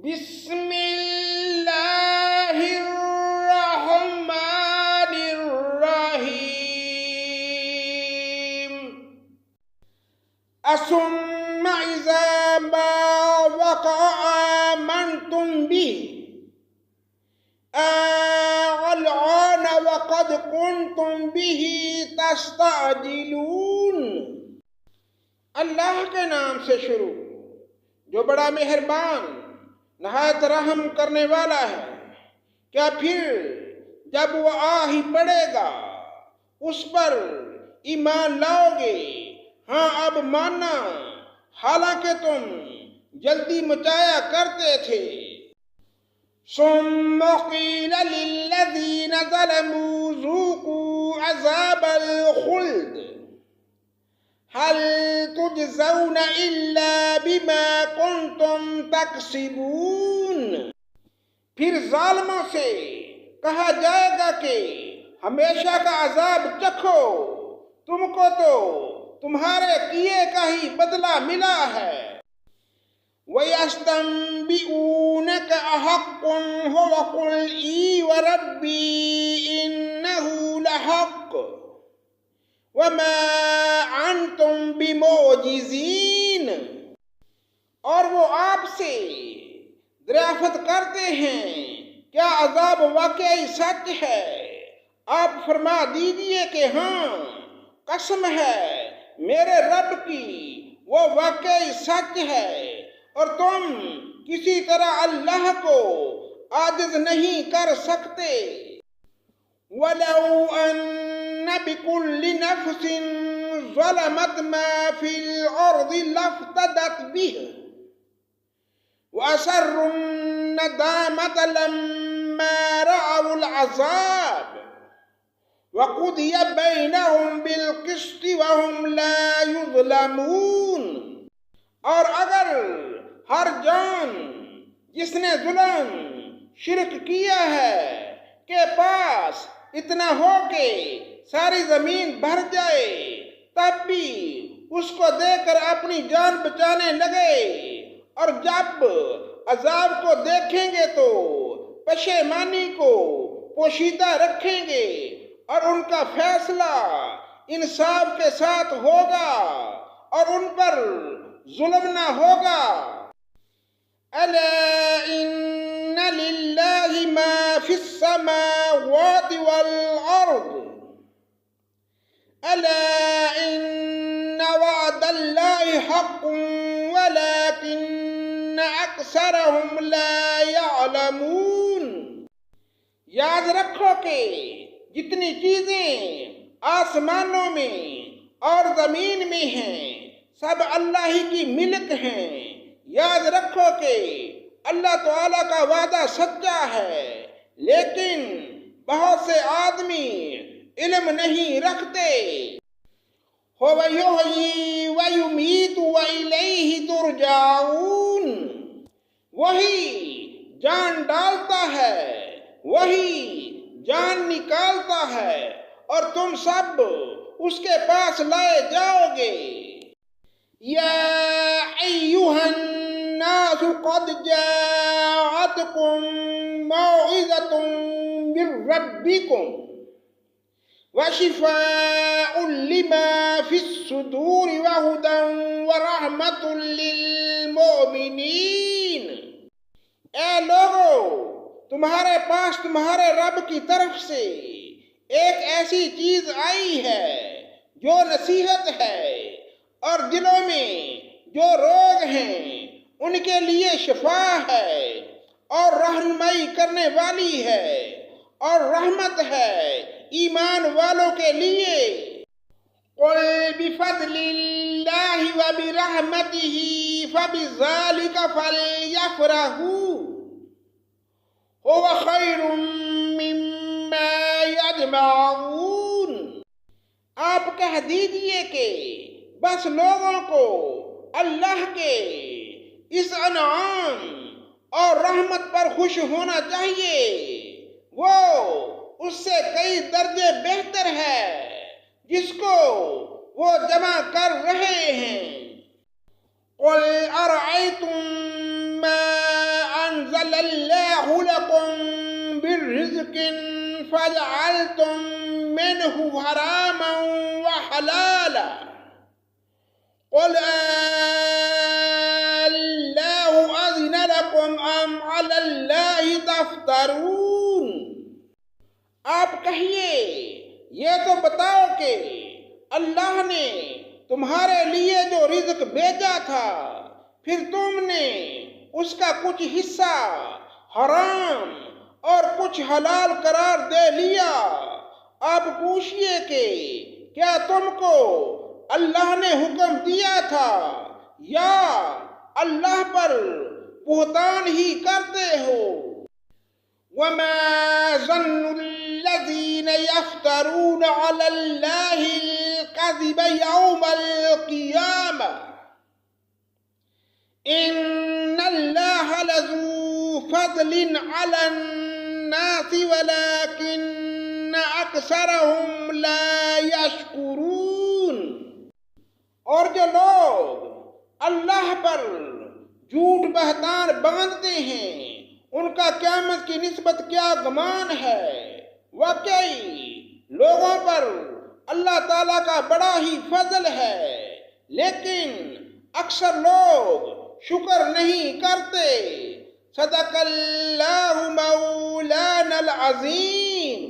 بسم اللہ الرحمن الرحیم ثم اذا ما وقع آمنتم به الآن وقد كنتم به تستعجلون۔ اللہ کے نام سے شروع جو بڑا مہربان نہایت رحم کرنے والا ہے۔ کیا پھر جب وہ آ ہی پڑے گا اس پر ایمان لاؤ گے؟ ہاں اب ماننا، حالانکہ تم جلدی مچایا کرتے تھے۔ ثم قیل للذین ظلموا ذوقوا عذاب الخلد هل تجزون الا بما کنتم تکسبون۔ پھر ظالموں سے کہا جائے گا کہ ہمیشہ کا عذاب چکھو، تم کو تو تمہارے کیے کا ہی بدلہ ملا ہے۔ وَيَسْتَنبِئُونَكَ أَحَقٌّ هُوَ قُلْ إِي وَرَبِّي إِنَّهُ لَحَقٌّ وَمَا أَنْتُمْ بِمُعْجِزِينَ۔ اور وہ آپ سے دریافت کرتے ہیں کیا عذاب واقعی سچ ہے؟ آپ فرما دیجئے کہ ہاں، قسم ہے میرے رب کی، وہ واقعی سچ ہے اور تم کسی طرح اللہ کو عاجز نہیں کر سکتے۔ وَلَوْ أَنَّ بِكُلِّ نَفْسٍ ظَلَمَتْ مَا فِي الْأَرْضِ لَافْتَدَتْ بِهِ وَأَسَرُّوا النَّدَامَةَ لَمَّا رَأَوُا الْعَذَابَ وَقُضِيَ بَيْنَهُمْ بِالْقِسْطِ وَهُمْ لَا يُظْلَمُونَ۔ اور اگر ہر جان جس نے ظلم شرک کیا ہے کے پاس اتنا ہو کہ ساری زمین بھر جائے تب بھی اس کو دے کر اپنی جان بچانے لگے، اور جب عذاب کو دیکھیں گے تو پشیمانی کو پوشیدہ رکھیں گے اور ان کا فیصلہ انصاف کے ساتھ ہوگا اور ان پر ظلم نہ ہوگا۔ الا ان للہ ما فی السماوات والارض الا ان وعد اللہ حق ولكن اکثرهم لا يعلمون۔ یاد رکھو کہ جتنی چیزیں آسمانوں میں اور زمین میں ہیں سب اللہ ہی کی ملک ہیں۔ یاد رکھو کہ اللہ تعالیٰ کا وعدہ سچا ہے، لیکن بہت سے آدمی علم نہیں رکھتے۔ هو يحيي ويميت وإليه ترجعون۔ وہی جان ڈالتا ہے، وہی جان نکالتا ہے اور تم سب اس کے پاس لائے جاؤ گے۔ یا ایھا الناس قد جاءتکم موعظۃ من ربکم وشفاء لما فی الصدور وہدی ورحمۃ للمؤمنین۔ اے لوگو، تمہارے پاس تمہارے رب کی طرف سے ایک ایسی چیز آئی ہے جو نصیحت ہے، اور دلوں میں جو روگ ہیں ان کے لیے شفا ہے، اور رہنمائی کرنے والی ہے، اور رحمت ہے ایمان والوں کے لیے۔ قل بفضل اللہ وبرحمتہ فبذلک فلیفرحوا هو خیر مما یجمعون۔ آپ کہہ دیجئے کہ بس لوگوں کو اللہ کے اس انعام اور رحمت پر خوش ہونا چاہیے، وہ اس سے کئی درجے بہتر ہے جس کو وہ جمع کر رہے ہیں۔ قل ارأیتم ما الله لكم بالرزق فجعلتم منه حراما وحلالا قل الله أذن لكم أم على الله تفترون۔ آپ کہیے یہ تو بتاؤ کہ اللہ نے تمہارے لیے جو رزق بھیجا تھا پھر تم نے اس کا کچھ حصہ حرام اور کچھ حلال قرار دے لیا۔ آپ پوچھئے کہ کیا تم کو اللہ نے حکم دیا تھا یا اللہ پر بہتان ہی کرتے ہو؟ وَمَا ظَنُّ الَّذِينَ يَفْتَرُونَ عَلَى اللَّهِ الْكَذِبَ يَوْمَ الْقِيَامَةِ إِنَّ اللَّهَ لَذُو فَضْلٍ عَلَى النَّاسِ وَلَكِنَّ أَكْثَرَهُمْ لَا يَشْكُرُونَ۔ اور جو لوگ اللہ پر جھوٹ بہتان باندھتے ہیں ان کا قیامت کی نسبت کیا گمان ہے۔ واقعی لوگوں پر اللہ تعالیٰ کا بڑا ہی فضل ہے لیکن اکثر لوگ شکر نہیں کرتے۔ صدق اللہ مولانا العظیم۔